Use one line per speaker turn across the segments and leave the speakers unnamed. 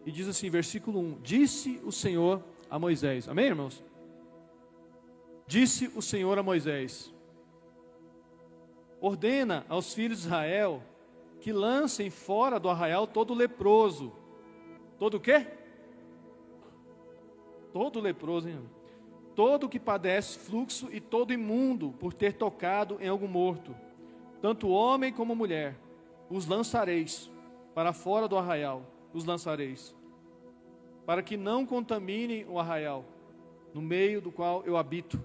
e diz assim, versículo 1: Disse o Senhor a Moisés. Amém, irmãos? Disse o Senhor a Moisés: ordena aos filhos de Israel que lancem fora do arraial todo leproso. Todo o quê? Todo leproso, hein? Todo que padece fluxo e todo imundo por ter tocado em algo morto, tanto homem como mulher, os lançareis para fora do arraial, os lançareis, para que não contaminem o arraial, no meio do qual eu habito.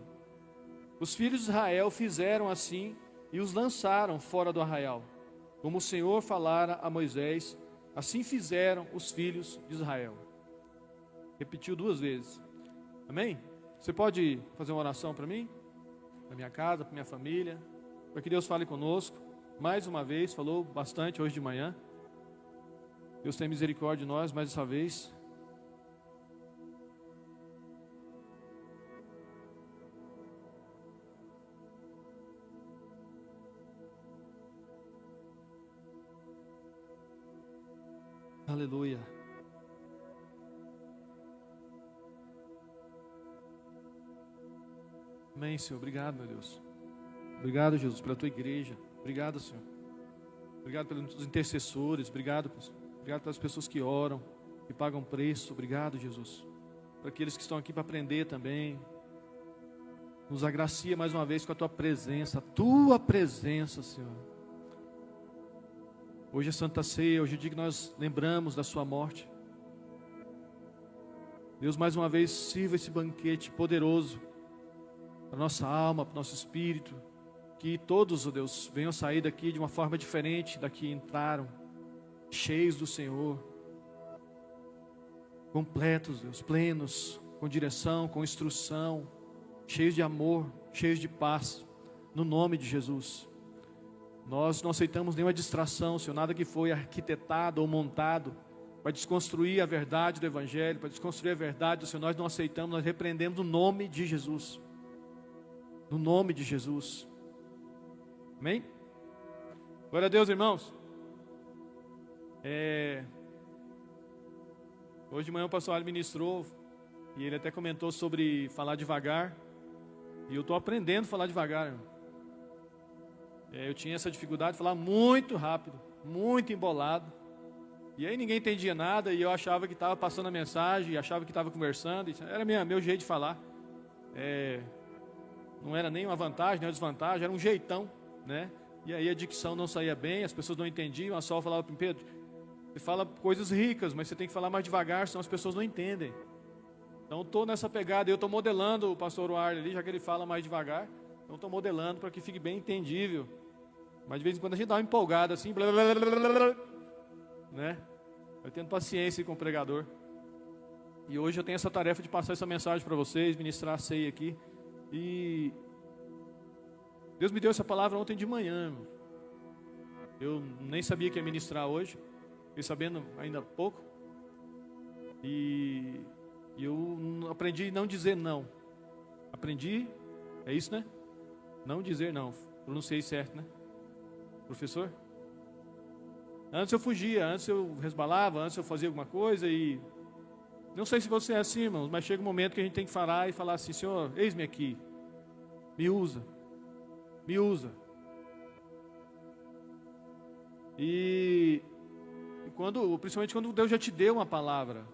Os filhos de Israel fizeram assim e os lançaram fora do arraial, como o Senhor falara a Moisés, assim fizeram os filhos de Israel. Repetiu 2 vezes. Amém? Você pode fazer uma oração para mim? Para minha casa, para minha família, para que Deus fale conosco. Mais uma vez, falou bastante hoje de manhã. Deus tem misericórdia de nós mais essa vez. Aleluia. Amém, Senhor. Obrigado, meu Deus. Obrigado, Jesus, pela tua igreja. Obrigado, Senhor. Obrigado pelos intercessores. Obrigado pelas pessoas que oram, que pagam preço. Obrigado, Jesus. Para aqueles que estão aqui para aprender também. Nos agracia mais uma vez com a tua presença. A tua presença, Senhor. Hoje é Santa Ceia. Hoje é o dia que nós lembramos da sua morte. Deus, mais uma vez, sirva esse banquete poderoso para nossa alma, para nosso espírito, que todos, ó Deus, venham sair daqui de uma forma diferente da que entraram, cheios do Senhor, completos, Deus, plenos, com direção, com instrução, cheios de amor, cheios de paz, no nome de Jesus. Nós não aceitamos nenhuma distração, Senhor, nada que foi arquitetado ou montado para desconstruir a verdade do Evangelho, para desconstruir a verdade do Senhor. Nós não aceitamos, nós repreendemos no nome de Jesus. No nome de Jesus. Amém? Glória a Deus, irmãos. Hoje de manhã o pastor Ali ministrou e ele até comentou sobre falar devagar. E eu estou aprendendo a falar devagar, irmão. Eu tinha essa dificuldade de falar muito rápido, muito embolado. E aí ninguém entendia nada e eu achava que estava passando a mensagem, achava que estava conversando. Era meu jeito de falar. Não era nem uma vantagem, nem uma desvantagem, era um jeitão, né? E aí a dicção não saía bem, as pessoas não entendiam. A Sol falava para Pedro: você fala coisas ricas, mas você tem que falar mais devagar, senão as pessoas não entendem. Então estou nessa pegada, eu estou modelando o pastor Warley ali, já que ele fala mais devagar. Então estou modelando para que fique bem entendível. Mas de vez em quando a gente dá uma empolgada assim, blá, blá, blá, blá, blá, né? Eu tendo paciência com o pregador. E hoje eu tenho essa tarefa de passar essa mensagem para vocês, ministrar a ceia aqui. E Deus me deu essa palavra ontem de manhã. Eu nem sabia que ia ministrar hoje. Fiquei sabendo ainda há pouco. E eu aprendi a não dizer não. Aprendi, é isso, né? Não dizer não. Pronunciei certo, né? Professor? Antes eu fugia, antes eu resbalava, antes eu fazia alguma coisa e... Não sei se você é assim, irmãos, mas chega um momento que a gente tem que falar e falar assim: Senhor, eis-me aqui. Me usa. Me usa. E principalmente quando Deus já te deu uma palavra.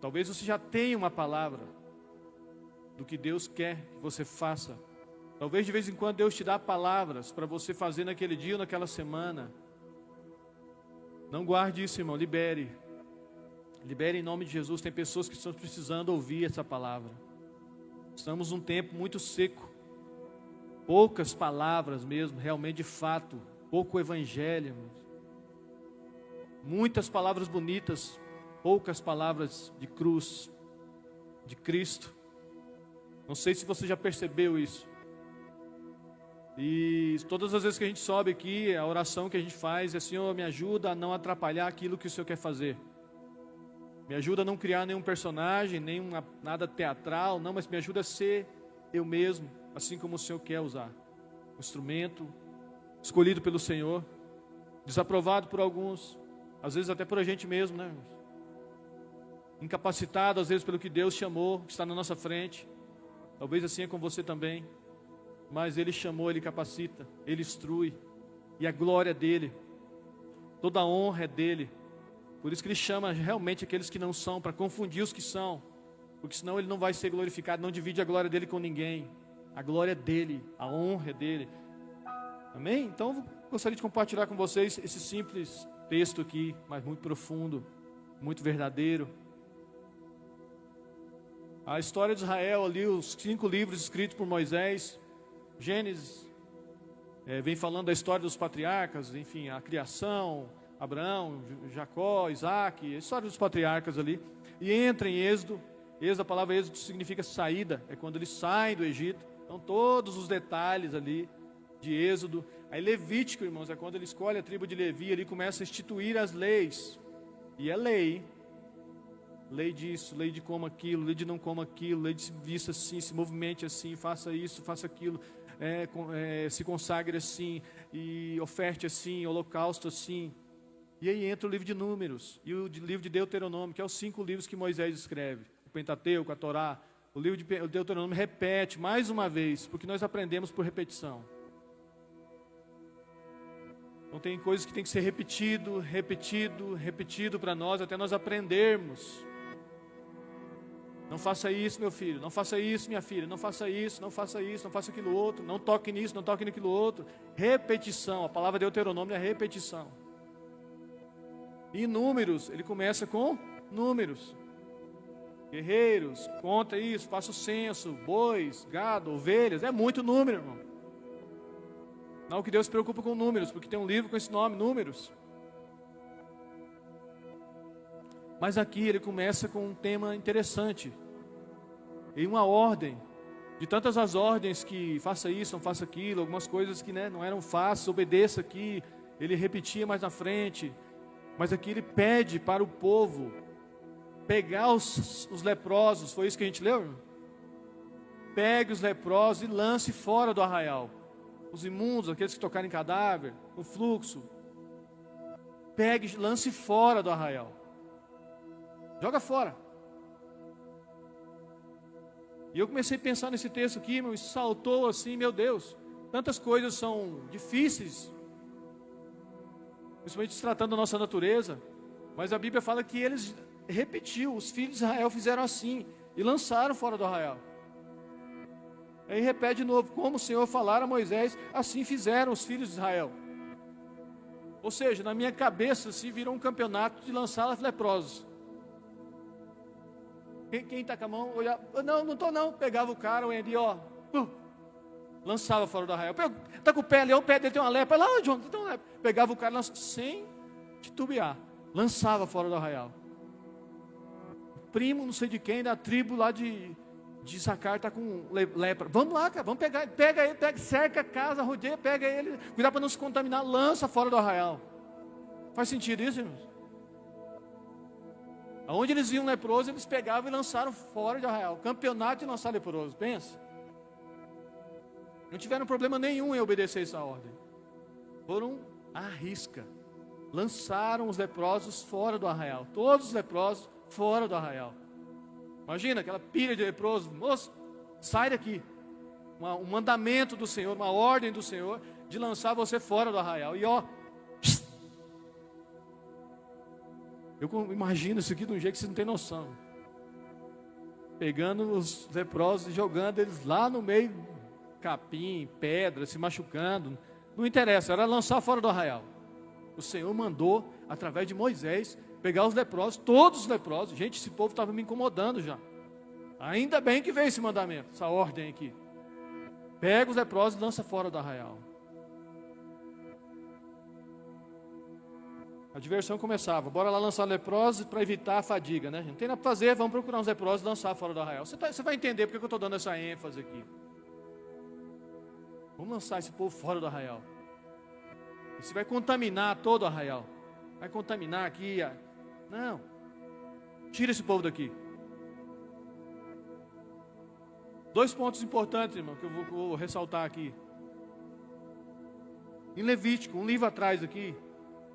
Talvez você já tenha uma palavra do que Deus quer que você faça. Talvez de vez em quando Deus te dá palavras para você fazer naquele dia ou naquela semana. Não guarde isso, irmão, libere. Libere em nome de Jesus. Tem pessoas que estão precisando ouvir essa palavra. Estamos num tempo muito seco. Poucas palavras mesmo, realmente de fato. Pouco evangelho. Muitas palavras bonitas, poucas palavras de cruz, de Cristo. Não sei se você já percebeu isso. E todas as vezes que a gente sobe aqui, a oração que a gente faz é: Senhor, me ajuda a não atrapalhar aquilo que o Senhor quer fazer. Me ajuda a não criar nenhum personagem, nada teatral, não, mas me ajuda a ser eu mesmo, assim como o Senhor quer usar. Um instrumento escolhido pelo Senhor, desaprovado por alguns, às vezes até por a gente mesmo, né? Incapacitado, às vezes, pelo que Deus chamou, que está na nossa frente. Talvez assim é com você também. Mas Ele chamou, Ele capacita, Ele instrui. E a glória é dEle. Toda a honra é dEle. Por isso que Ele chama realmente aqueles que não são, para confundir os que são. Porque senão Ele não vai ser glorificado, não divide a glória dEle com ninguém. A glória é dEle, a honra é dEle. Amém? Então, gostaria de compartilhar com vocês esse simples texto aqui, mas muito profundo, muito verdadeiro. A história de Israel ali, os 5 livros escritos por Moisés, Gênesis, vem falando da história dos patriarcas, enfim, a criação, Abraão, Jacó, Isaac, a história dos patriarcas ali, e entra em Êxodo. A palavra Êxodo significa saída, é quando eles saem do Egito. Então todos os detalhes ali de Êxodo. Aí Levítico, irmãos, é quando ele escolhe a tribo de Levi, ele começa a instituir as leis, e é lei. Lei disso, lei de como aquilo, lei de não como aquilo, lei de se vista assim, se movimente assim, faça isso, faça aquilo, se consagre assim, e oferte assim, holocausto assim. E aí entra o livro de Números, e o livro de Deuteronômio, que é os 5 livros que Moisés escreve. O Pentateuco, a Torá. O livro de Deuteronômio repete mais uma vez, porque nós aprendemos por repetição. Então tem coisas que tem que ser repetido para nós, até nós aprendermos. Não faça isso, meu filho, não faça isso, minha filha, não faça isso, não faça isso, não faça aquilo outro, não toque nisso, não toque naquilo outro. Repetição, a palavra Deuteronômio é repetição. E Números, ele começa com números. Guerreiros, conta isso, faça o censo, bois, gado, ovelhas, é muito número, irmão. Não que Deus se preocupa com números, porque tem um livro com esse nome, Números. Mas aqui ele começa com um tema interessante, em uma ordem, de tantas as ordens que faça isso, não faça aquilo, algumas coisas que não eram fáceis, obedeça aqui, ele repetia mais na frente, mas aqui ele pede para o povo pegar os leprosos, foi isso que a gente leu? Pegue os leprosos e lance fora do arraial, os imundos, aqueles que tocarem cadáver, o fluxo, pegue, lance fora do arraial. Joga fora. E eu comecei a pensar nesse texto aqui, e saltou assim, meu Deus, tantas coisas são difíceis, principalmente se tratando da nossa natureza, mas a Bíblia fala que eles repetiu, os filhos de Israel fizeram assim, e lançaram fora do arraial. Aí repete de novo, como o Senhor falara a Moisés, assim fizeram os filhos de Israel. Ou seja, na minha cabeça se virou um campeonato de lançar leprosos. Quem está com a mão, olhava, não estou não, pegava o cara, o Andy, lançava fora do arraial. Está com o pé ali, o pé dele tem uma lepra, lá John, tem uma lepra. Pegava o cara, lançava, sem titubear, lançava fora do arraial. Primo, não sei de quem, da tribo lá de Sacar, está com lepra. Vamos lá, cara, vamos pegar, pega ele, cerca a casa, rodeia, pega ele, cuidado para não se contaminar, lança fora do arraial. Faz sentido isso, irmãos? Aonde eles viam leproso, eles pegavam e lançaram fora de arraial. Campeonato de lançar leproso, pensa. Não tiveram problema nenhum em obedecer essa ordem. Foram à risca. Lançaram os leprosos fora do arraial. Todos os leprosos fora do arraial. Imagina aquela pilha de leprosos. Moço, sai daqui. Um mandamento do Senhor, uma ordem do Senhor de lançar você fora do arraial. E eu imagino isso aqui de um jeito que você não tem noção. Pegando os leprosos e jogando eles lá no meio, capim, pedra, se machucando. Não interessa, era lançar fora do arraial. O Senhor mandou, através de Moisés, pegar os leprosos, todos os leprosos. Gente, esse povo estava me incomodando já. Ainda bem que veio esse mandamento, essa ordem aqui. Pega os leprosos e lança fora do arraial. A diversão começava, bora lá lançar leprosos para evitar a fadiga, né? Não tem nada para fazer, vamos procurar uns leprosos e lançar fora do arraial. Você vai entender porque eu estou dando essa ênfase aqui. Vamos lançar esse povo fora do arraial. Você vai contaminar todo o arraial. Vai contaminar aqui. Não. Tira esse povo daqui. 2 pontos importantes, irmão, que eu vou ressaltar aqui. Em Levítico, um livro atrás aqui,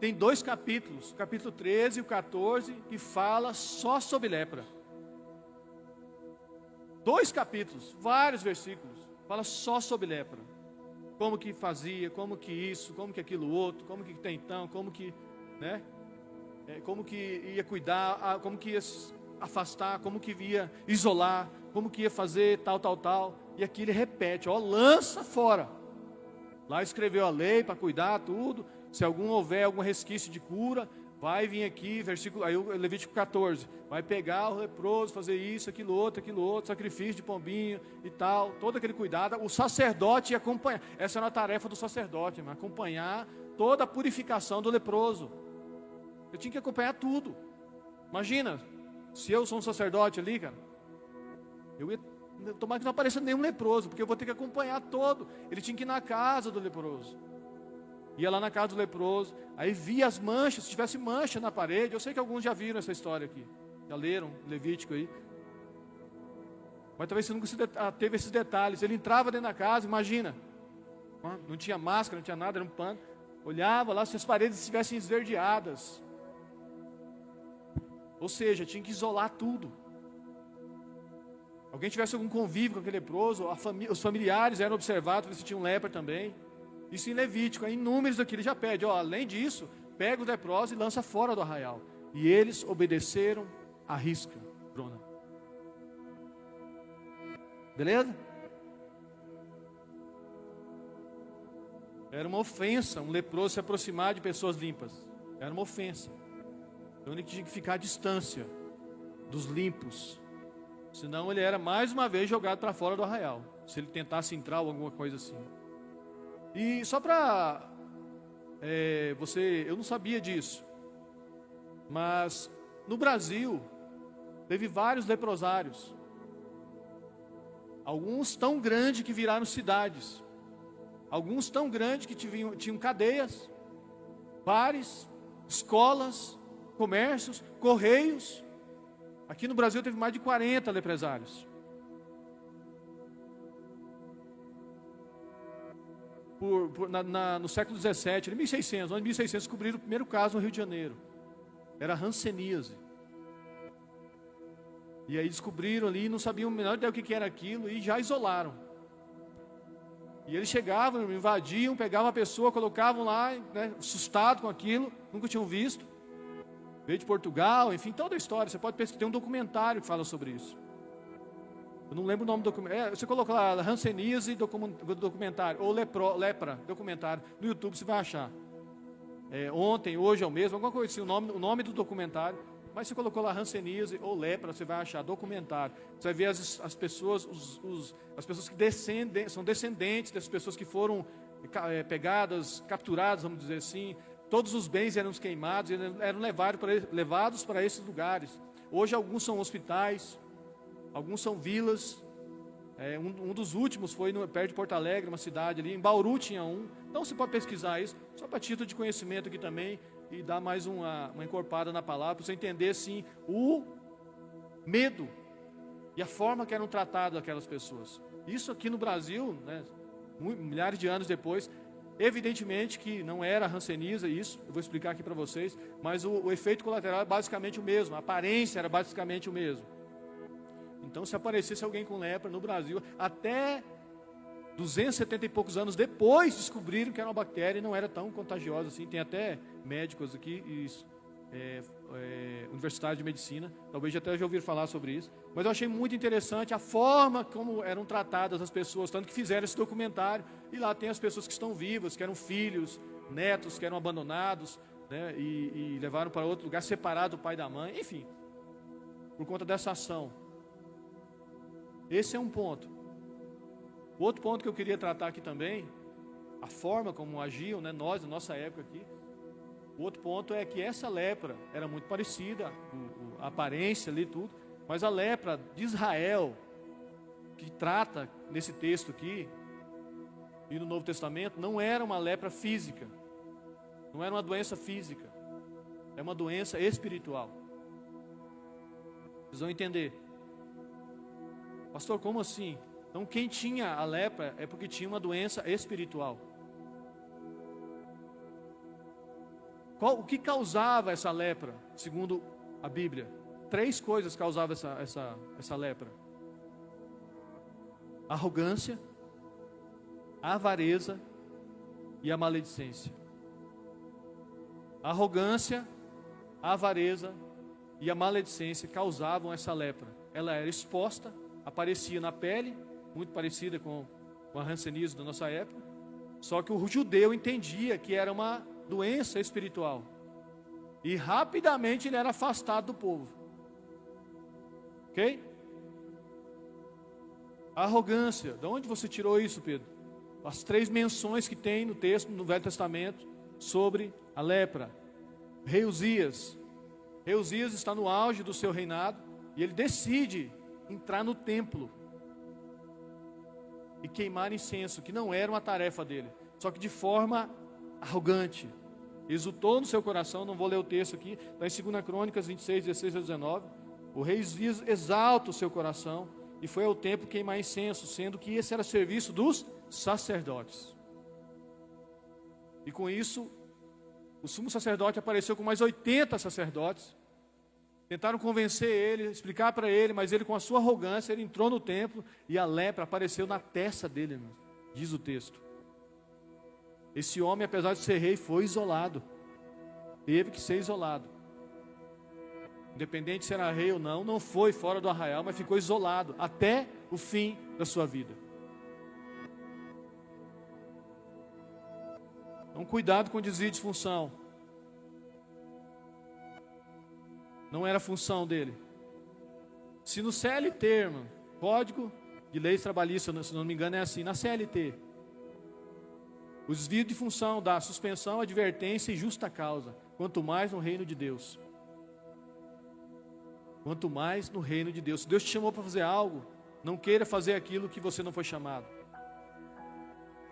tem 2 capítulos, o capítulo 13 e o 14, que fala só sobre lepra. 2 capítulos, vários versículos, fala só sobre lepra. Como que fazia, como que isso, como que aquilo outro, como que tem então, como que, né? Como que ia cuidar, como que ia afastar, como que ia isolar, como que ia fazer tal. E aqui ele repete, lança fora. Lá escreveu a lei para cuidar tudo. Se houver algum resquício de cura, vai vir aqui, versículo, aí o Levítico 14, vai pegar o leproso, fazer isso, aquilo outro, sacrifício de pombinho e tal, todo aquele cuidado. O sacerdote ia acompanhar, essa era a tarefa do sacerdote, acompanhar toda a purificação do leproso. Eu tinha que acompanhar tudo. Imagina, se eu sou um sacerdote ali, cara, eu ia tomar que não apareça nenhum leproso, porque eu vou ter que acompanhar todo. Ele tinha que ir na casa do leproso. Ia lá na casa do leproso, aí via as manchas, se tivesse mancha na parede. Eu sei que alguns já viram essa história aqui, já leram Levítico aí. Mas talvez você nunca teve esses detalhes. Ele entrava dentro da casa, imagina, não tinha máscara, não tinha nada, era um pano. Olhava lá se as paredes estivessem esverdeadas. Ou seja, tinha que isolar tudo. Alguém tivesse algum convívio com aquele leproso, os familiares eram observados se tinham lepra também. Isso em Levítico, em Números aqui, ele já pede, além disso, pega os leprosos e lança fora do arraial. E eles obedeceram à risca, Bruna. Beleza? Era uma ofensa um leproso se aproximar de pessoas limpas. Era uma ofensa. Então ele tinha que ficar à distância dos limpos. Senão ele era mais uma vez jogado para fora do arraial. Se ele tentasse entrar ou alguma coisa assim. E só para eu não sabia disso. Mas no Brasil teve vários leprosários. Alguns tão grandes que viraram cidades. Alguns tão grandes que tinham cadeias, bares, escolas, comércios, correios. Aqui no Brasil teve mais de 40 leprosários. No século XVII, em 1600, no ano de 1600, descobriram o primeiro caso no Rio de Janeiro. Era hanseníase. E aí descobriram ali, não sabiam a menor ideia o que era aquilo e já isolaram. E eles chegavam, invadiam, pegavam a pessoa, colocavam lá, assustado com aquilo, nunca tinham visto. Veio de Portugal, enfim, toda a história. Você pode pesquisar, tem um documentário que fala sobre isso. Eu não lembro o nome do documentário. Você coloca lá, hanseníase, documentário, ou lepra, documentário. No YouTube você vai achar. Ontem, hoje é o mesmo, alguma coisa assim, o nome do documentário. Mas você colocou lá hanseníase ou lepra, você vai achar documentário. Você vai ver as pessoas, as pessoas que são descendentes das pessoas que foram pegadas, capturadas, vamos dizer assim. Todos os bens eram queimados, eram levados para esses lugares. Hoje alguns são hospitais, alguns são vilas. Um dos últimos foi perto de Porto Alegre, uma cidade ali. Em Bauru tinha um. Então você pode pesquisar isso, só para título de conhecimento aqui também. E dar mais uma encorpada na palavra, para você entender assim o medo e a forma que eram tratadas aquelas pessoas. Isso aqui no Brasil, milhares de anos depois, evidentemente que não era hanseníase isso, eu vou explicar aqui para vocês, mas o efeito colateral é basicamente o mesmo, a aparência era basicamente o mesmo. Então se aparecesse alguém com lepra no Brasil, até 270 e poucos anos depois descobriram que era uma bactéria e não era tão contagiosa assim. Tem até médicos aqui, universitários de medicina, talvez até já ouviram falar sobre isso. Mas eu achei muito interessante a forma como eram tratadas as pessoas, tanto que fizeram esse documentário. E lá tem as pessoas que estão vivas, que eram filhos, netos, que eram abandonados, e levaram para outro lugar, separado do pai e da mãe, enfim, por conta dessa ação. Esse é um ponto. O outro ponto que eu queria tratar aqui também, a forma como agiam, nós, na nossa época aqui. O outro ponto é que essa lepra era muito parecida, a aparência ali tudo, mas a lepra de Israel, que trata nesse texto aqui, e no Novo Testamento, não era uma lepra física, não era uma doença física, é uma doença espiritual. Vocês vão entender. Pastor, como assim? Então quem tinha a lepra é porque tinha uma doença espiritual. O que causava essa lepra, segundo a Bíblia? 3 coisas causavam essa lepra: a arrogância, a avareza e a maledicência. A arrogância, a avareza e a maledicência causavam essa lepra. Ela era exposta, aparecia na pele, muito parecida com a hanseníase da nossa época. Só que o judeu entendia que era uma doença espiritual. E rapidamente ele era afastado do povo. Ok? A arrogância. De onde você tirou isso, Pedro? As 3 menções que tem no texto, no Velho Testamento, sobre a lepra. Rei Uzias. Rei Uzias está no auge do seu reinado e ele decide entrar no templo e queimar incenso, que não era uma tarefa dele, só que de forma arrogante. Exultou no seu coração, não vou ler o texto aqui, está em 2 Crônicas 26, 16 a 19. O rei Uzias exalta o seu coração e foi ao templo queimar incenso, sendo que esse era serviço dos sacerdotes. E com isso, o sumo sacerdote apareceu com mais 80 sacerdotes. Tentaram convencer ele, explicar para ele, mas ele, com a sua arrogância, ele entrou no templo e a lepra apareceu na testa dele, irmão, diz o texto. Esse homem, apesar de ser rei, foi isolado. Teve que ser isolado. Independente se era rei ou não, não foi fora do arraial, mas ficou isolado até o fim da sua vida. Então, cuidado com desvio de função. Não era função dele. Se no CLT, irmão, Código de Leis Trabalhistas, se não me engano é assim, na CLT, o desvio de função dá suspensão, advertência e justa causa. Quanto mais no reino de Deus. Quanto mais no reino de Deus. Se Deus te chamou para fazer algo, não queira fazer aquilo que você não foi chamado.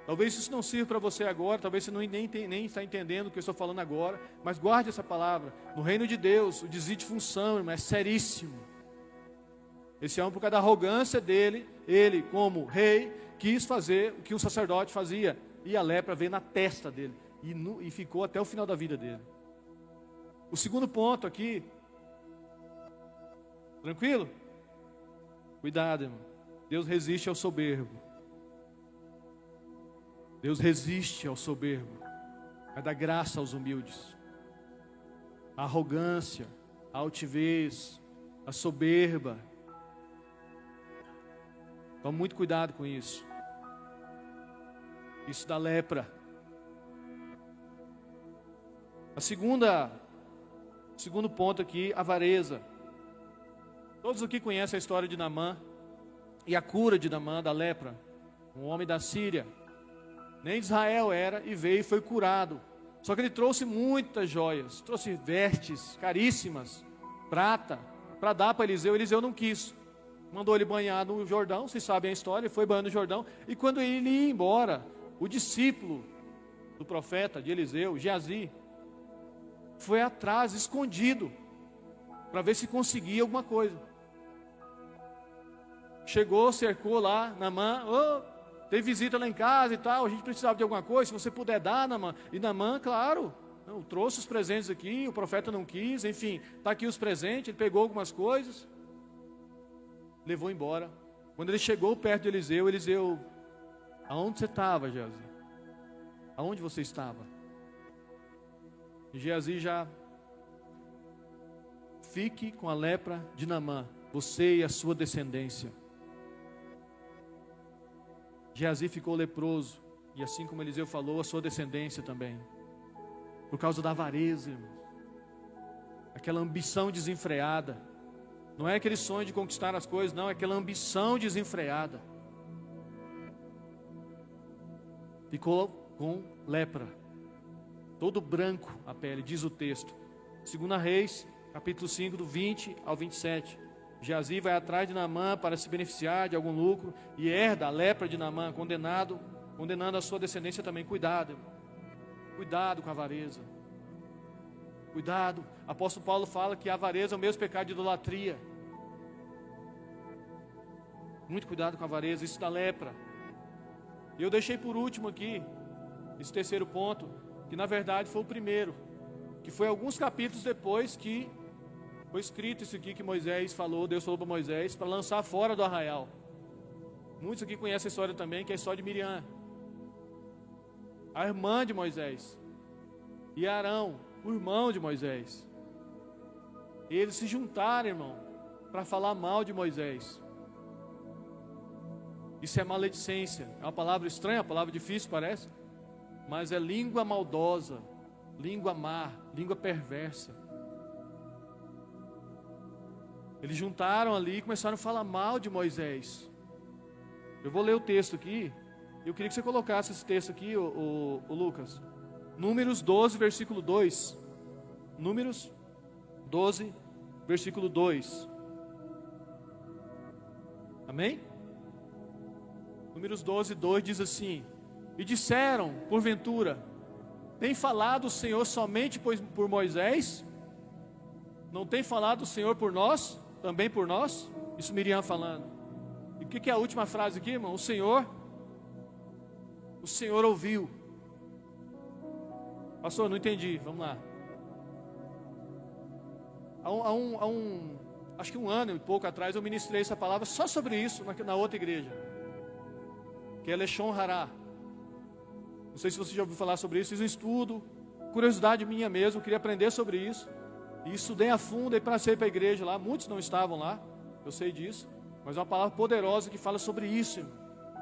Talvez isso não sirva para você agora, talvez você nem está entendendo o que eu estou falando agora, mas guarde essa palavra. No reino de Deus, o desvio de função, irmão, é seríssimo. Esse homem, por causa da arrogância dele, ele, como rei, quis fazer o que um sacerdote fazia. E a lepra veio na testa dele. E ficou até o final da vida dele. O segundo ponto aqui. Tranquilo? Cuidado, irmão. Deus resiste ao soberbo. Deus resiste ao soberbo. Vai dar graça aos humildes. A arrogância, a altivez, a soberba. Tome muito cuidado com isso. Isso dá lepra. Segundo ponto aqui, avareza. Todos aqui conhecem a história de Naamã e a cura de Naamã da lepra. Um homem da Síria. Nem de Israel era e veio e foi curado. Só que ele trouxe muitas joias. Trouxe vestes caríssimas, prata, para dar para Eliseu. Eliseu não quis. Mandou ele banhar no Jordão, vocês sabem a história. Ele foi banhar no Jordão. E quando ele ia embora, o discípulo do profeta de Eliseu, Geazi, foi atrás, escondido, para ver se conseguia alguma coisa. Chegou, cercou lá, Naamã, tem visita lá em casa e tal, a gente precisava de alguma coisa, se você puder dar, Naamã. E Naamã, claro, eu trouxe os presentes aqui, o profeta não quis, enfim, está aqui os presentes, ele pegou algumas coisas, levou embora. Quando ele chegou perto de Eliseu, aonde você estava, Geazi? Aonde você estava? E Geazi já, fique com a lepra de Naamã, você e a sua descendência. Geazi ficou leproso, e assim como Eliseu falou, a sua descendência também, por causa da avareza, irmãos. Aquela ambição desenfreada, não é aquele sonho de conquistar as coisas, não, é aquela ambição desenfreada. Ficou com lepra, todo branco a pele, diz o texto. 2 Reis, capítulo 5, do 20 ao 27. Geazi vai atrás de Naamã para se beneficiar de algum lucro e herda a lepra de Naamã, condenando a sua descendência também. Cuidado, irmão. Cuidado com a avareza. Cuidado. Apóstolo Paulo fala que a avareza é o mesmo pecado de idolatria. Muito cuidado com a avareza, isso dá lepra. E eu deixei por último aqui, esse terceiro ponto, que na verdade foi o primeiro. que foi alguns capítulos depois que foi escrito isso aqui que Moisés falou, Deus falou para Moisés, para lançar fora do arraial. Muitos aqui conhecem a história também, que é a história de Miriam, a irmã de Moisés, e Arão, o irmão de Moisés. Eles se juntaram, irmão, para falar mal de Moisés. Isso é maledicência. É uma palavra estranha, uma palavra difícil, parece, mas é língua maldosa, língua má, língua perversa. Eles juntaram ali e começaram a falar mal de Moisés. Eu vou ler o texto aqui. Eu queria que você colocasse esse texto aqui, o Lucas. Números 12, versículo 2. Números 12, versículo 2. Amém? Números 12, 2 diz assim: e disseram, porventura, tem falado o Senhor somente por Moisés? Não tem falado o Senhor por nós? Também por nós? Isso Miriam falando. E o que é a última frase aqui, irmão? O Senhor ouviu. Pastor, não entendi, vamos lá. Acho que um ano e pouco atrás eu ministrei essa palavra só sobre isso na outra igreja, que é Leshon Hará. Não sei se você já ouviu falar sobre isso. Fiz um estudo, curiosidade minha mesmo, queria aprender sobre isso. E estudei a fundo e passei para a igreja lá. Muitos não estavam lá, eu sei disso, mas é uma palavra poderosa que fala sobre isso, irmão.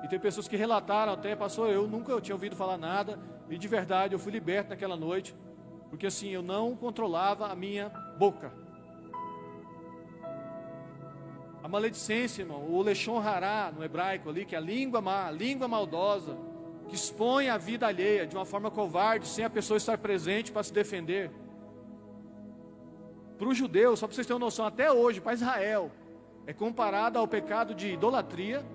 E tem pessoas que relataram até, pastor, eu nunca tinha ouvido falar nada, e de verdade eu fui liberto naquela noite, porque assim, eu não controlava a minha boca. A maledicência, irmão, o Leshon Hará no hebraico ali, que é a língua má, a língua maldosa, que expõe a vida alheia de uma forma covarde, sem a pessoa estar presente para se defender. Para o judeu, só para vocês terem uma noção, até hoje, para Israel, é comparado ao pecado de idolatria,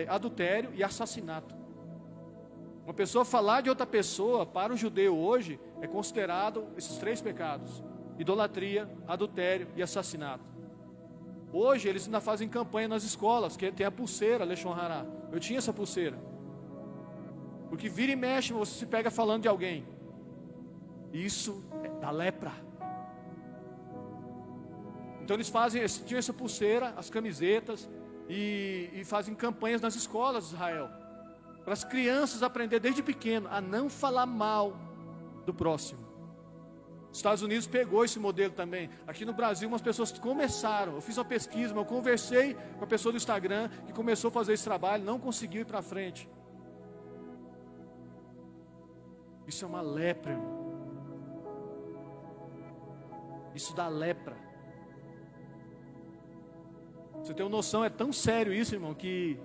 adultério e assassinato. Uma pessoa falar de outra pessoa, para o judeu hoje, é considerado esses 3 pecados: idolatria, adultério e assassinato. Hoje eles ainda fazem campanha nas escolas, que tem a pulseira Leshon Hará. Eu tinha essa pulseira, porque vira e mexe, você se pega falando de alguém. Isso é da lepra. Então eles tinham essa pulseira, as camisetas, e fazem campanhas nas escolas de Israel, para as crianças aprenderem desde pequeno a não falar mal do próximo. Os Estados Unidos pegou esse modelo também. Aqui no Brasil, umas pessoas que começaram, eu fiz uma pesquisa, eu conversei com a pessoa do Instagram, que começou a fazer esse trabalho, não conseguiu ir para frente. Isso é uma lepra, irmão. Isso dá lepra. Você tem uma noção, é tão sério isso, irmão, que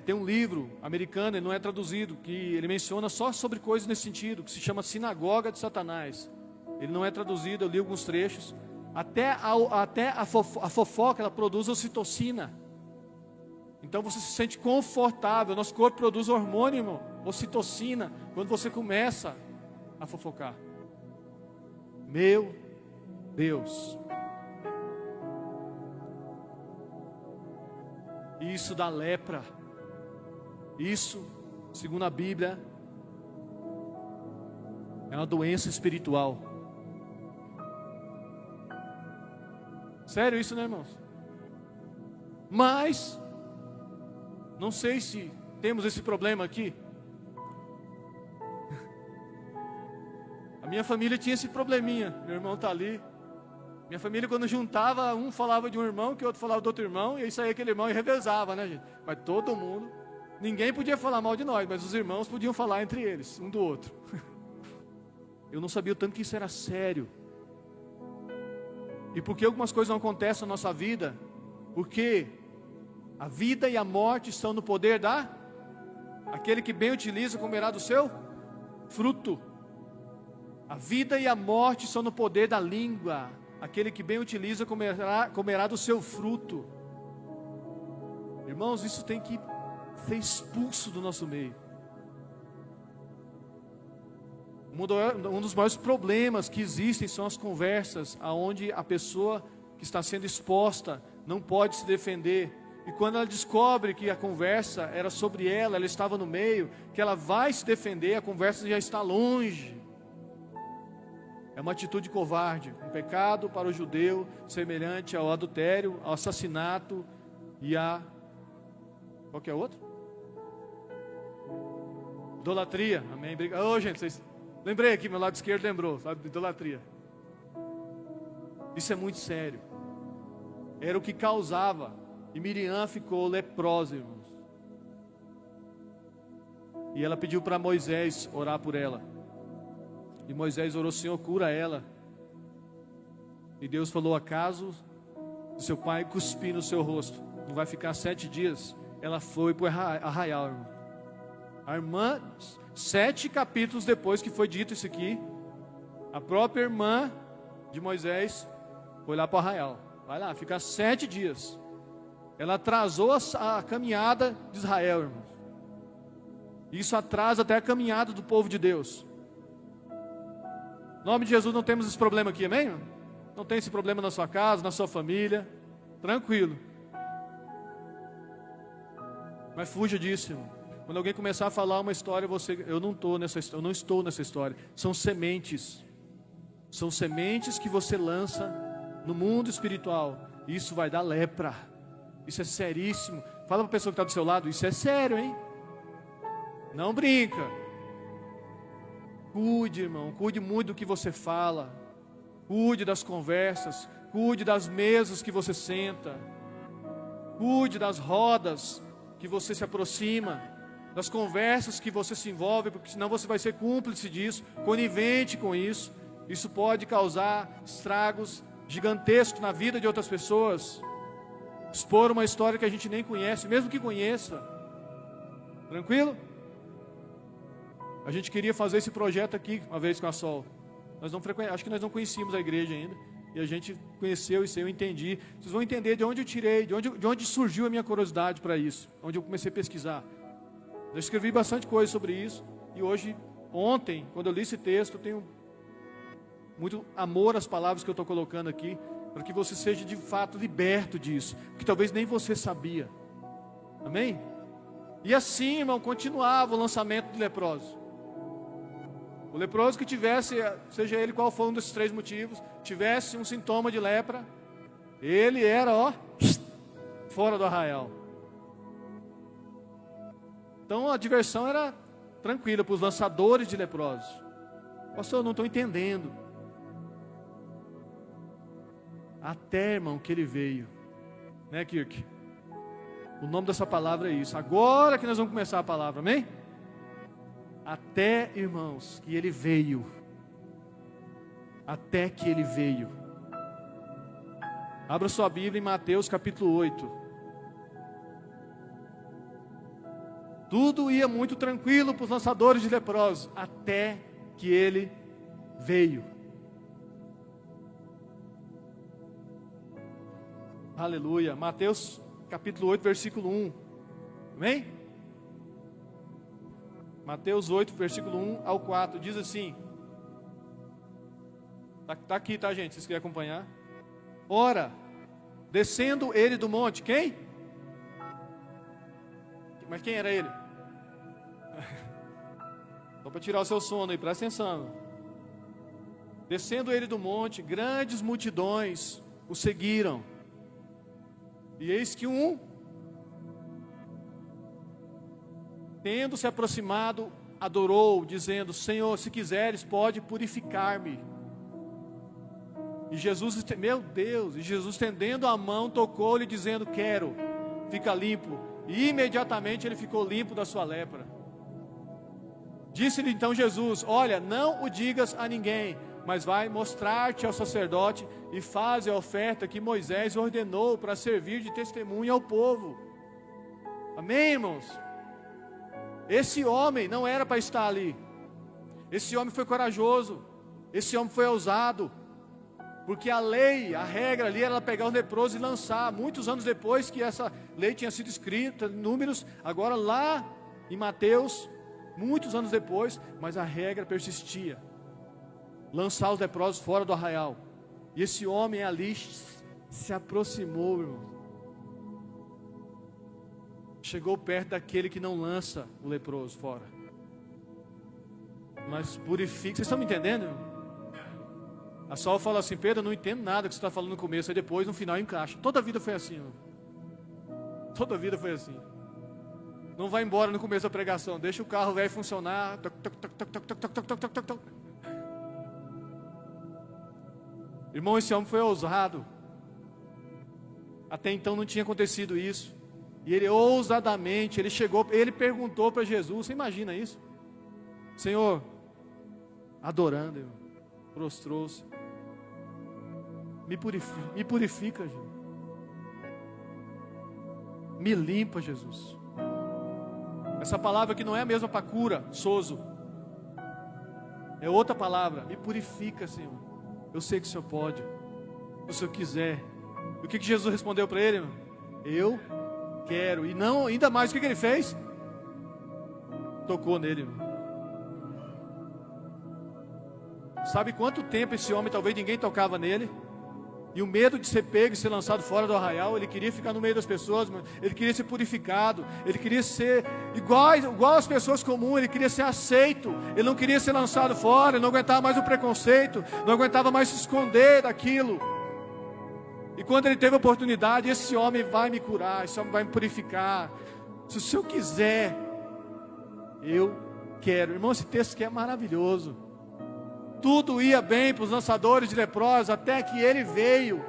tem um livro americano, ele não é traduzido, que ele menciona só sobre coisas nesse sentido, que se chama Sinagoga de Satanás. Ele não é traduzido, eu li alguns trechos. Até a fofoca, ela produz ocitocina. Então você se sente confortável, nosso corpo produz hormônio, irmão, ocitocina, quando você começa a fofocar. Meu Deus. Isso dá lepra. Isso, segundo a Bíblia, é uma doença espiritual. Sério isso, né, irmãos? Mas não sei se temos esse problema aqui. A minha família tinha esse probleminha. Meu irmão está ali. Minha família, quando juntava, um falava de um irmão, que o outro falava do outro irmão, e aí saía aquele irmão e revezava, né, gente? Mas todo mundo, ninguém podia falar mal de nós, mas os irmãos podiam falar entre eles, um do outro. Eu não sabia o tanto que isso era sério. E por que algumas coisas não acontecem na nossa vida? Porque a vida e a morte estão no poder aquele que bem utiliza comerá do seu fruto. A vida e a morte estão no poder da língua. Aquele que bem utiliza comerá do seu fruto. Irmãos, isso tem que ser expulso do nosso meio. Um dos maiores problemas que existem são as conversas onde a pessoa que está sendo exposta não pode se defender. E quando ela descobre que a conversa era sobre ela estava no meio, que ela vai se defender, a conversa já está longe. É uma atitude covarde, um pecado para o judeu semelhante ao adultério, ao assassinato e a... Qual que é outro? Idolatria, amém? Ô, gente, vocês... Lembrei aqui, meu lado esquerdo lembrou, sabe? Idolatria. Isso é muito sério. Era o que causava. E Miriam ficou leprosa, irmãos. E ela pediu para Moisés orar por ela. E Moisés orou: Senhor, cura ela. E Deus falou: acaso seu pai cuspir no seu rosto, não vai ficar 7 dias? Ela foi para o arraial, irmão. A irmã, 7 capítulos depois que foi dito isso aqui, a própria irmã de Moisés foi lá para o arraial. Vai lá, fica 7 dias. Ela atrasou a caminhada de Israel, irmãos. Isso atrasa até a caminhada do povo de Deus. Em nome de Jesus, não temos esse problema aqui, amém? Não tem esse problema na sua casa, na sua família. Tranquilo. Mas fuja disso, irmão. Quando alguém começar a falar uma história, eu não estou nessa história. São sementes. São sementes que você lança no mundo espiritual. Isso vai dar lepra. Isso é seríssimo. Fala para a pessoa que está do seu lado: isso é sério, hein? Não brinca. Cuide, irmão. Cuide muito do que você fala. Cuide das conversas. Cuide das mesas que você senta. Cuide das rodas que você se aproxima. Das conversas que você se envolve, porque senão você vai ser cúmplice disso, conivente com isso. Isso pode causar estragos gigantescos na vida de outras pessoas. Expor uma história que a gente nem conhece, mesmo que conheça. Tranquilo? A gente queria fazer esse projeto aqui uma vez com a Sol. Acho que nós não conhecíamos a igreja ainda. E a gente conheceu isso aí, eu entendi. Vocês vão entender de onde eu tirei, de onde surgiu a minha curiosidade para isso. Onde eu comecei a pesquisar. Eu escrevi bastante coisa sobre isso. E hoje, ontem, quando eu li esse texto, eu tenho muito amor às palavras que eu estou colocando aqui, para que você seja de fato liberto disso, que talvez nem você sabia. Amém? E assim, irmão, continuava o lançamento do leproso. O leproso que tivesse, seja ele qual for um desses 3 motivos, tivesse um sintoma de lepra, ele era, fora do arraial. Então a diversão era tranquila para os lançadores de leprosos. Pastor, eu não estou entendendo. Até, irmão, que ele veio. Né, Kirk? O nome dessa palavra é isso. Agora que nós vamos começar a palavra, amém? Até, irmãos, que ele veio. Até que ele veio. Abra sua Bíblia em Mateus capítulo 8. Tudo ia muito tranquilo para os lançadores de leprosos, até que ele veio. Aleluia. Mateus capítulo 8, versículo 1. Amém? Mateus 8, versículo 1 ao 4, diz assim. Está aqui, tá, gente? Se vocês quiserem acompanhar. Ora, descendo ele do monte, quem? Mas quem era ele? Só para tirar o seu sono aí, presta atenção. Descendo ele do monte, grandes multidões o seguiram. E eis que tendo se aproximado, adorou, dizendo: Senhor, se quiseres, pode purificar-me. E Jesus, meu Deus, e Jesus estendendo a mão, tocou-lhe, dizendo: quero, fica limpo. E imediatamente ele ficou limpo da sua lepra. Disse-lhe então Jesus: olha, não o digas a ninguém, mas vai mostrar-te ao sacerdote e faze a oferta que Moisés ordenou para servir de testemunha ao povo. Amém, irmãos? Esse homem não era para estar ali. Esse homem foi corajoso. Esse homem foi ousado. Porque a lei, a regra ali era pegar os leprosos e lançar. Muitos anos depois que essa lei tinha sido escrita, números, agora lá em Mateus, muitos anos depois, mas a regra persistia. Lançar os leprosos fora do arraial. E esse homem ali se aproximou, irmão. Chegou perto daquele que não lança o leproso fora, mas purifica. Vocês estão me entendendo, irmão? A Sol fala assim: Pedro, eu não entendo nada que você está falando no começo, aí depois no final encaixa. Toda a vida foi assim, irmão. Toda a vida foi assim. Não vai embora no começo da pregação, deixa o carro velho funcionar. Toc, toc, toc, toc, toc, toc, toc, toc, toc, toc, toc. Irmão, esse homem foi ousado. Até então não tinha acontecido isso. E ele ousadamente, ele chegou, ele perguntou para Jesus, você imagina isso? Senhor, adorando, irmão, prostrou-se. Me purifica, Jesus. Me limpa, Jesus. Essa palavra que não é a mesma para cura, sozo. É outra palavra. Me purifica, Senhor. Eu sei que o Senhor pode. Se o Senhor quiser. E o que Jesus respondeu para ele? Irmão? Eu quero. E não, ainda mais, o que ele fez? Tocou nele, irmão. Sabe quanto tempo esse homem, talvez ninguém tocava nele? E o medo de ser pego e ser lançado fora do arraial, ele queria ficar no meio das pessoas, ele queria ser purificado, ele queria ser igual às pessoas comuns, ele queria ser aceito, ele não queria ser lançado fora, ele não aguentava mais o preconceito, não aguentava mais se esconder daquilo. E quando ele teve a oportunidade, esse homem vai me curar, esse homem vai me purificar. Se o Senhor quiser, eu quero. Irmão, esse texto aqui é maravilhoso. Tudo ia bem para os lançadores de leprosos, até que ele veio.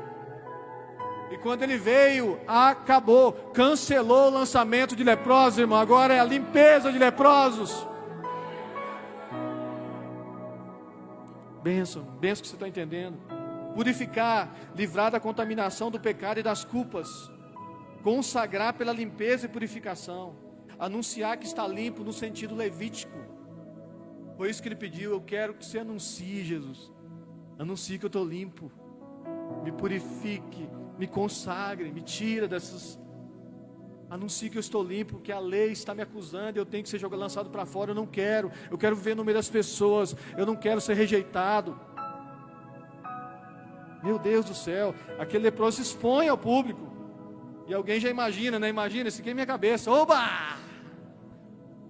E quando ele veio, acabou, cancelou o lançamento de leprosos, irmão. Agora é a limpeza de leprosos. Bênção que você está entendendo. Purificar, livrar da contaminação do pecado e das culpas. Consagrar pela limpeza e purificação. Anunciar que está limpo no sentido levítico. Foi isso que ele pediu. Eu quero que você anuncie, Jesus. Anuncie que eu estou limpo. Me purifique, me consagre, me tira dessas. Anuncie que eu estou limpo, que a lei está me acusando, eu tenho que ser lançado para fora. Eu não quero. Eu quero viver no meio das pessoas. Eu não quero ser rejeitado. Meu Deus do céu. Aquele leproso se expõe ao público. E alguém já imagina, né? Imagina, isso aqui é minha cabeça. Oba!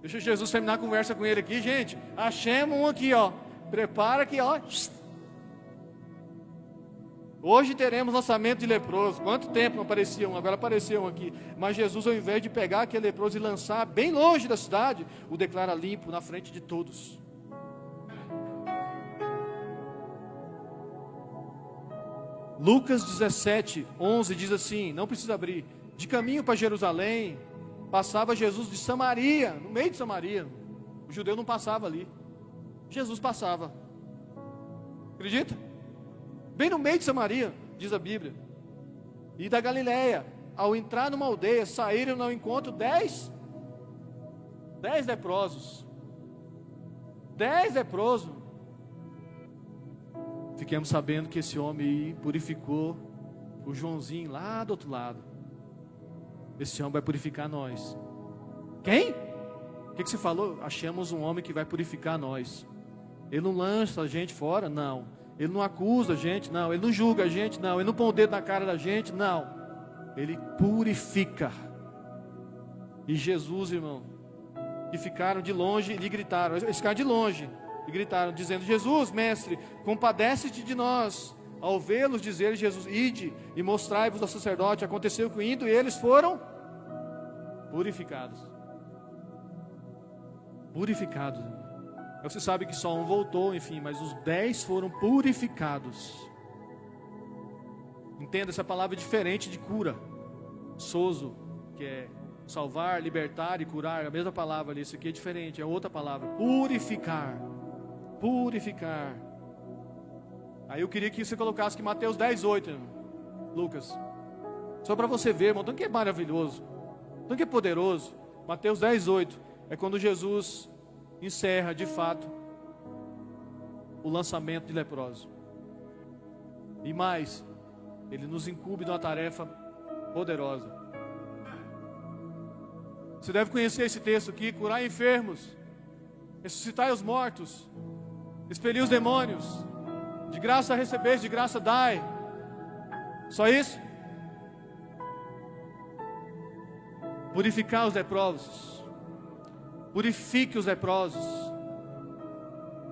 Deixa Jesus terminar a conversa com ele aqui, gente. Achemos um aqui, ó. Prepara aqui, ó. Hoje teremos lançamento de leproso. Quanto tempo não apareciam? Agora apareceu um aqui. Mas Jesus, ao invés de pegar aquele leproso e lançar bem longe da cidade, o declara limpo na frente de todos. Lucas 17:11 diz assim, não precisa abrir. De caminho para Jerusalém, passava Jesus de Samaria, no meio de Samaria. O judeu não passava ali. Jesus passava. Acredita? Bem no meio de Samaria, diz a Bíblia. E da Galileia, ao entrar numa aldeia, saíram ao encontro 10 leprosos. 10 leprosos. Fiquemos sabendo que esse homem purificou o Joãozinho lá do outro lado. Esse homem vai purificar nós. Quem? O que você falou? Achamos um homem que vai purificar nós. Ele não lança a gente fora? Não. Ele não acusa a gente? Não. Ele não julga a gente? Não. Ele não põe o dedo na cara da gente? Não. Ele purifica. E Jesus, irmão, que ficaram de longe e lhe gritaram. Eles ficaram de longe e gritaram, dizendo, Jesus, mestre, compadece-te de nós. Ao vê-los dizer, Jesus, ide e mostrai-vos ao sacerdote. Aconteceu que indo, e eles foram purificados. Purificados. Você sabe que só um voltou, enfim, mas os 10 foram purificados. Entenda, essa palavra é diferente de cura. Sozo, que é salvar, libertar e curar, a mesma palavra ali. Isso aqui é diferente, é outra palavra. Purificar. Purificar. Aí eu queria que você colocasse que Mateus 10:8, Lucas. Só para você ver, irmão, tanto que é maravilhoso, tanto que é poderoso. Mateus 10:8 é quando Jesus encerra de fato o lançamento de leprosos. E mais, ele nos incumbe de uma tarefa poderosa. Você deve conhecer esse texto aqui: curar enfermos, ressuscitar os mortos, expelir os demônios. De graça recebeis, de graça dai. Só isso? Purificar os leprosos. Purifique os leprosos.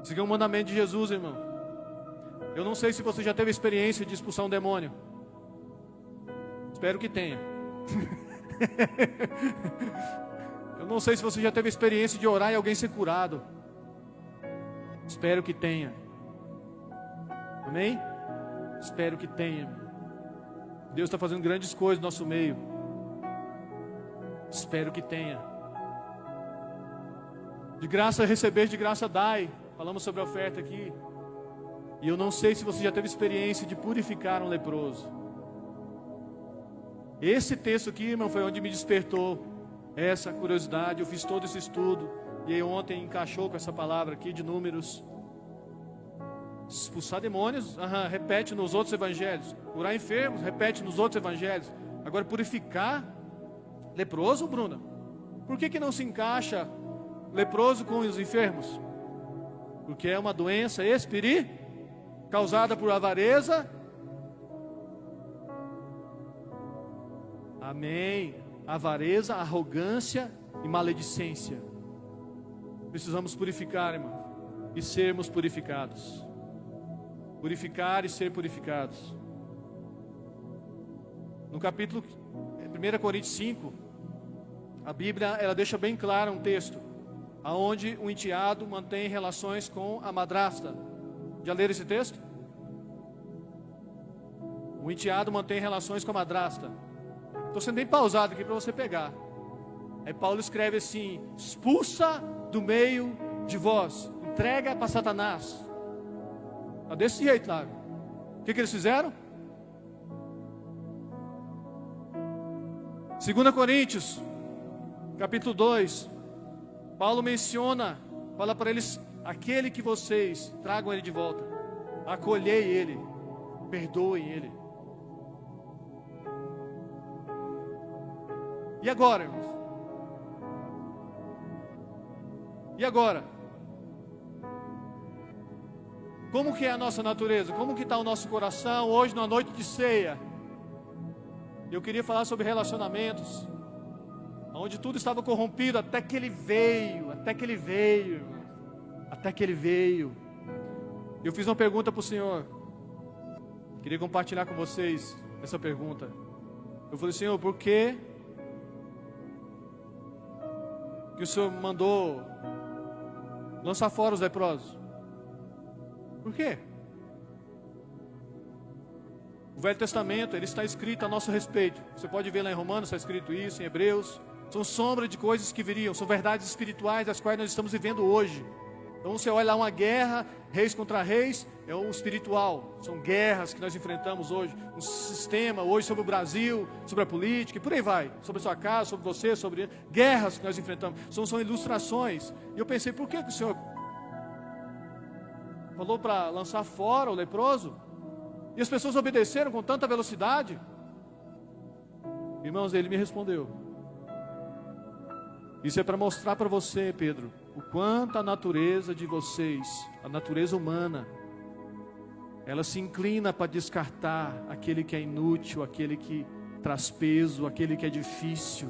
Siga o mandamento de Jesus, irmão. Eu não sei se você já teve experiência de expulsar um demônio. Espero que tenha. Eu não sei se você já teve experiência de orar e alguém ser curado. Espero que tenha. Amém? Espero que tenha. Deus está fazendo grandes coisas no nosso meio. Espero que tenha. De graça receber, de graça dai. Falamos sobre a oferta aqui. E eu não sei se você já teve experiência de purificar um leproso. Esse texto aqui, irmão, foi onde me despertou essa curiosidade. Eu fiz todo esse estudo. E aí ontem encaixou com essa palavra aqui de Números. Expulsar demônios, repete nos outros evangelhos. Curar enfermos, repete nos outros evangelhos. Agora purificar leproso, Bruna? Por que não se encaixa leproso com os enfermos? Porque é uma doença espiritual causada por avareza. Amém. Avareza, arrogância e maledicência. Precisamos purificar, irmão, e sermos purificados. Purificar e ser purificados. No capítulo 1 Coríntios 5, a Bíblia ela deixa bem claro um texto aonde o enteado mantém relações com a madrasta. Já leram esse texto? O enteado mantém relações com a madrasta. Estou sendo bem pausado aqui para você pegar. Aí Paulo escreve assim: expulsa do meio de vós, entrega para Satanás. Está desse jeito lá. O que eles fizeram? 2 Coríntios, capítulo 2. Paulo menciona, fala para eles: aquele que vocês tragam ele de volta, acolhei ele, perdoem ele. E agora, irmãos? E agora? Como que é a nossa natureza? Como que está o nosso coração hoje na noite de ceia? Eu queria falar sobre relacionamentos, onde tudo estava corrompido até que ele veio, irmãos. Até que ele veio. Eu fiz uma pergunta para o Senhor. Queria compartilhar com vocês essa pergunta. Eu falei: Senhor, por que o Senhor mandou lançar fora os leprosos? Por quê? O Velho Testamento, ele está escrito a nosso respeito. Você pode ver lá em Romanos, está escrito isso, em Hebreus. São sombras de coisas que viriam, são verdades espirituais das quais nós estamos vivendo hoje. Então você olha lá uma guerra, reis contra reis, é o espiritual. São guerras que nós enfrentamos hoje. Um sistema hoje sobre o Brasil, sobre a política, e por aí vai. Sobre a sua casa, sobre você, sobre guerras que nós enfrentamos. São ilustrações. E eu pensei: por que o Senhor falou para lançar fora o leproso? E as pessoas obedeceram com tanta velocidade? Irmãos, ele me respondeu: isso é para mostrar para você, Pedro, o quanto a natureza de vocês, a natureza humana, ela se inclina para descartar aquele que é inútil, aquele que traz peso, aquele que é difícil.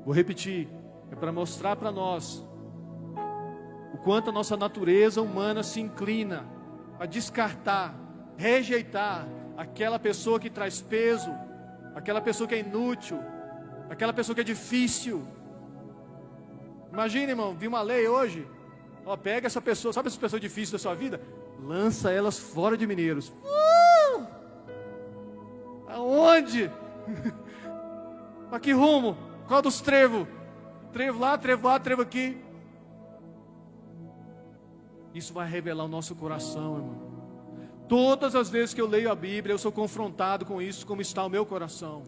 Vou repetir, é para mostrar para nós o quanto a nossa natureza humana se inclina a descartar, rejeitar aquela pessoa que traz peso, aquela pessoa que é inútil, aquela pessoa que é difícil. Imagina, irmão, vi uma lei hoje. Ó, pega essa pessoa, sabe essas pessoas difíceis da sua vida? Lança elas fora de Mineiros. Aonde? Para que rumo? Qual dos trevos? Trevo lá, trevo aqui. Isso vai revelar o nosso coração, irmão. Todas as vezes que eu leio a Bíblia, eu sou confrontado com isso, como está o meu coração.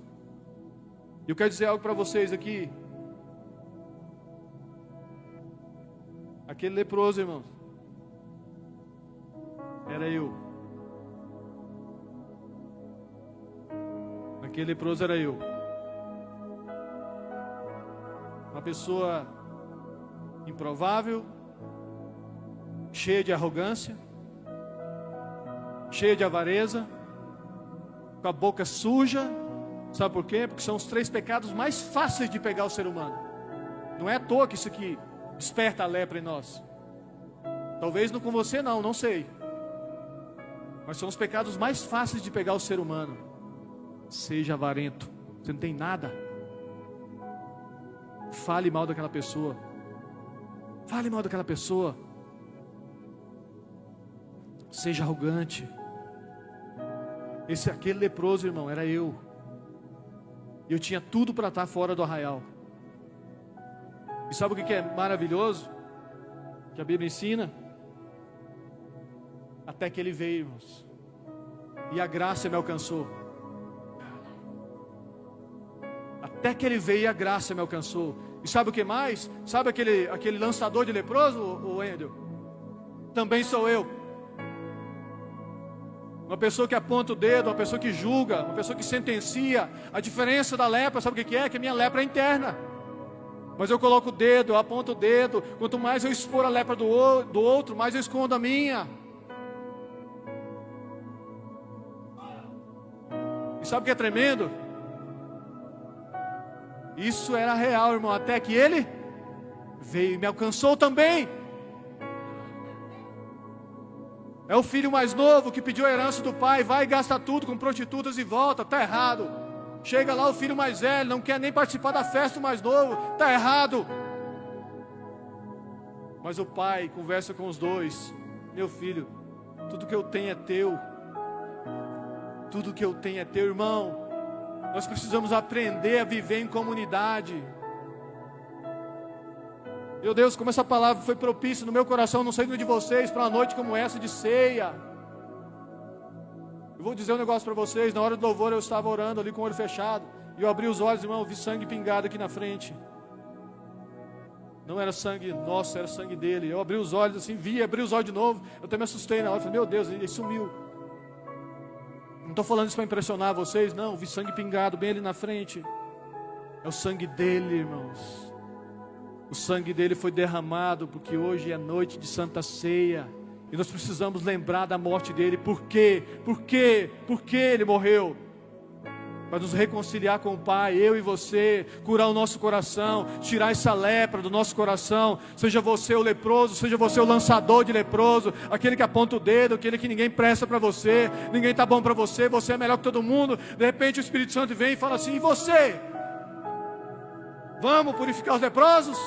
Eu quero dizer algo para vocês aqui. Aquele leproso, irmão, era eu. Aquele leproso era eu. Uma pessoa improvável, cheia de arrogância, cheia de avareza, com a boca suja. Sabe por quê? Porque são os 3 pecados mais fáceis de pegar o ser humano. Não é à toa que isso aqui desperta a lepra em nós. Talvez não com você não sei. Mas são os pecados mais fáceis de pegar o ser humano. Seja avarento. Você não tem nada. Fale mal daquela pessoa. Fale mal daquela pessoa. Seja arrogante. Aquele leproso, irmão, era eu. Eu tinha tudo para estar fora do arraial. E sabe o que é maravilhoso? Que a Bíblia ensina? Até que ele veio, irmãos. E a graça me alcançou. Até que ele veio e a graça me alcançou. E sabe o que mais? Sabe aquele lançador de leproso, o Wendel? Também sou eu. Uma pessoa que aponta o dedo, uma pessoa que julga, uma pessoa que sentencia. A diferença da lepra, sabe o que é? Que a minha lepra é interna. Mas eu coloco o dedo, eu aponto o dedo. Quanto mais eu expor a lepra do outro, mais eu escondo a minha. E sabe o que é tremendo? Isso era real, irmão, até que ele veio e me alcançou também. É o filho mais novo que pediu a herança do pai, vai e gasta tudo com prostitutas e volta, está errado. Chega lá o filho mais velho, não quer nem participar da festa do mais novo, está errado. Mas o pai conversa com os dois: meu filho, tudo que eu tenho é teu. Tudo que eu tenho é teu, irmão. Nós precisamos aprender a viver em comunidade. Meu Deus, como essa palavra foi propícia no meu coração, não sei no de vocês, para uma noite como essa de ceia. Eu vou dizer um negócio para vocês. Na hora do louvor eu estava orando ali com o olho fechado, e eu abri os olhos, irmão, vi sangue pingado aqui na frente. Não era sangue nosso, era sangue dele. Eu abri os olhos assim, abri os olhos de novo. Eu até me assustei na hora, falei, meu Deus, ele sumiu. Não estou falando isso para impressionar vocês, não. Vi sangue pingado bem ali na frente. É o sangue dele, irmãos. O sangue dele foi derramado, porque hoje é noite de Santa Ceia. E nós precisamos lembrar da morte dele. Por quê? Por quê? Por que ele morreu? Para nos reconciliar com o Pai, eu e você, curar o nosso coração, tirar essa lepra do nosso coração. Seja você o leproso, seja você o lançador de leproso, aquele que aponta o dedo, aquele que ninguém presta para você, ninguém está bom para você, você é melhor que todo mundo. De repente o Espírito Santo vem e fala assim: e você? Vamos purificar os leprosos?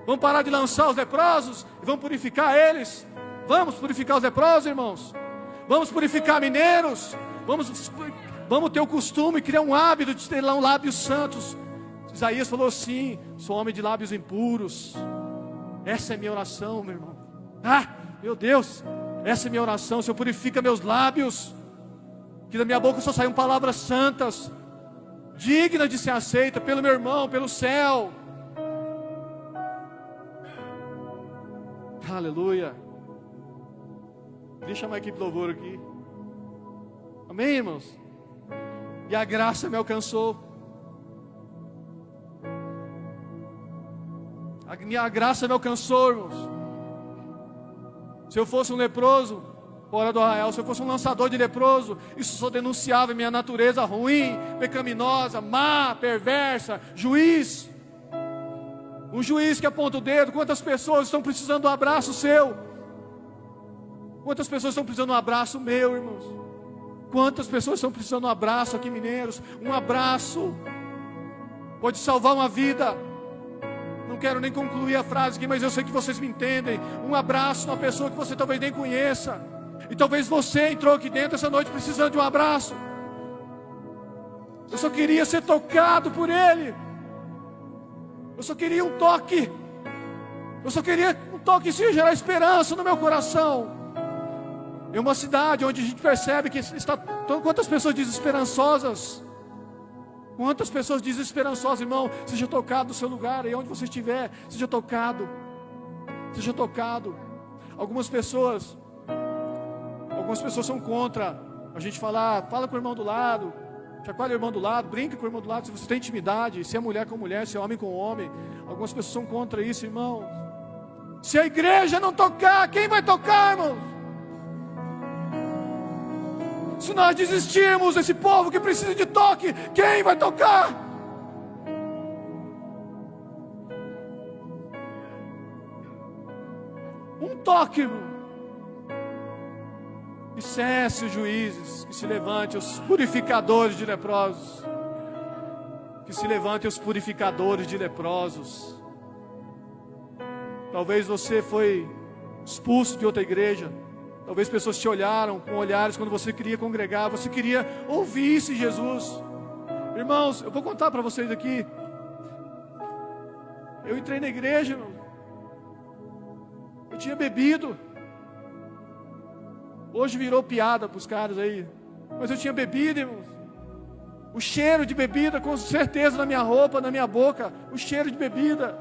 Vamos parar de lançar os leprosos e vamos purificar eles? Vamos purificar os leprosos, irmãos? Vamos purificar mineiros? Vamos ter o costume, criar um hábito de ter lá um lábios santos. Isaías falou assim: sou homem de lábios impuros. Essa é minha oração, meu irmão. Meu Deus, essa é minha oração. Senhor, purifica meus lábios, que da minha boca só saiam palavras santas, dignas de ser aceita pelo meu irmão, pelo céu. Aleluia. Deixa eu chamar a equipe do louvor aqui. Amém, irmãos? E a graça me alcançou. A graça me alcançou, irmãos. Se eu fosse um leproso fora do arraial, se eu fosse um lançador de leproso, isso só denunciava minha natureza ruim, pecaminosa, má, perversa, juiz. Um juiz que aponta o dedo. Quantas pessoas estão precisando de um abraço seu? Quantas pessoas estão precisando de um abraço meu, irmãos? Quantas pessoas estão precisando de um abraço aqui, mineiros? Um abraço pode salvar uma vida. Não quero nem concluir a frase aqui, mas eu sei que vocês me entendem. Um abraço numa pessoa que você talvez nem conheça. E talvez você entrou aqui dentro essa noite precisando de um abraço. Eu só queria ser tocado por Ele. Eu só queria um toque. Eu só queria um toque sim, gerar esperança no meu coração. É uma cidade onde a gente percebe que está quantas pessoas desesperançosas. Quantas pessoas desesperançosas, irmão. Seja tocado no seu lugar, aí onde você estiver, seja tocado. Seja tocado. Algumas pessoas são contra a gente falar, fala com o irmão do lado, chacoalha o irmão do lado, brinca com o irmão do lado, se você tem intimidade, se é mulher com mulher, se é homem com homem. Algumas pessoas são contra isso, irmão. Se a igreja não tocar, quem vai tocar, irmãos? Se nós desistirmos desse povo que precisa de toque, quem vai tocar? Um toque, irmão. E cesse os juízes, que se levante os purificadores de leprosos. Que se levante os purificadores de leprosos. Talvez você foi expulso de outra igreja. Talvez pessoas te olharam com olhares quando você queria congregar. Você queria ouvir esse Jesus. Irmãos, eu vou contar para vocês aqui. Eu entrei na igreja, irmão. Eu tinha bebido. Hoje virou piada para os caras aí. Mas eu tinha bebido, irmãos. O cheiro de bebida, com certeza, na minha roupa, na minha boca. O cheiro de bebida.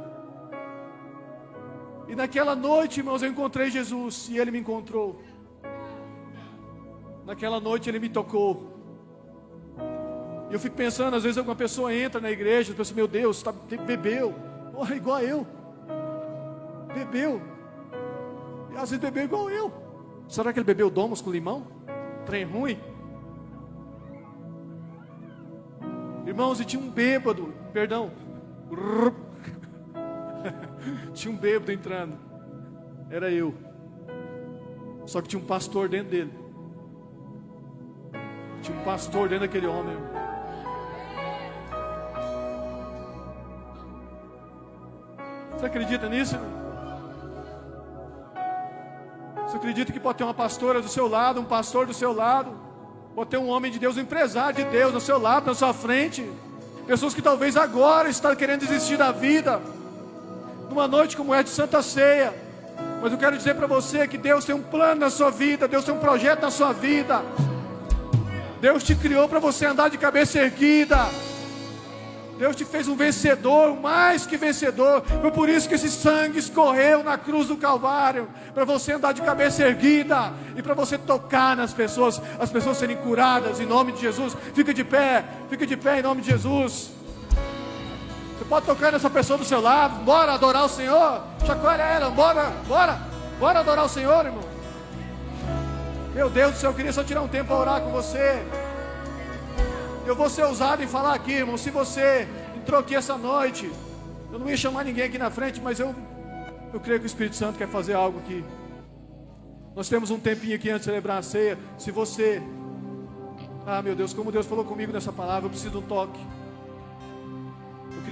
E naquela noite, irmãos, eu encontrei Jesus. E Ele me encontrou. Naquela noite Ele me tocou. E eu fico pensando, às vezes alguma pessoa entra na igreja e pensa, meu Deus, bebeu. Oh, igual eu. Bebeu. E às vezes bebeu igual eu. Será que ele bebeu Domus com limão? Trem ruim? Irmãos, e tinha um bêbado, perdão. Tinha um bêbado entrando. Era eu. Só que tinha um pastor dentro dele. Tinha um pastor dentro daquele homem. Você acredita nisso? Você acredita que pode ter uma pastora do seu lado, um pastor do seu lado? Pode ter um homem de Deus, um empresário de Deus do seu lado, na sua frente. Pessoas que talvez agora estão querendo desistir da vida. Numa noite como essa de Santa Ceia. Mas eu quero dizer para você que Deus tem um plano na sua vida. Deus tem um projeto na sua vida. Deus te criou para você andar de cabeça erguida. Deus te fez um vencedor, mais que vencedor. Foi por isso que esse sangue escorreu na cruz do Calvário, para você andar de cabeça erguida e para você tocar nas pessoas, as pessoas serem curadas em nome de Jesus. Fica de pé em nome de Jesus. Você pode tocar nessa pessoa do seu lado. Bora adorar o Senhor. Chacoalha ela, bora adorar o Senhor, irmão. Meu Deus do céu, eu queria só tirar um tempo para orar com você. Eu vou ser ousado em falar aqui, irmão. Se você entrou aqui essa noite, eu não ia chamar ninguém aqui na frente, mas eu creio que o Espírito Santo quer fazer algo aqui. Nós temos um tempinho aqui antes de celebrar a ceia. Se você, meu Deus, como Deus falou comigo nessa palavra, eu preciso de um toque.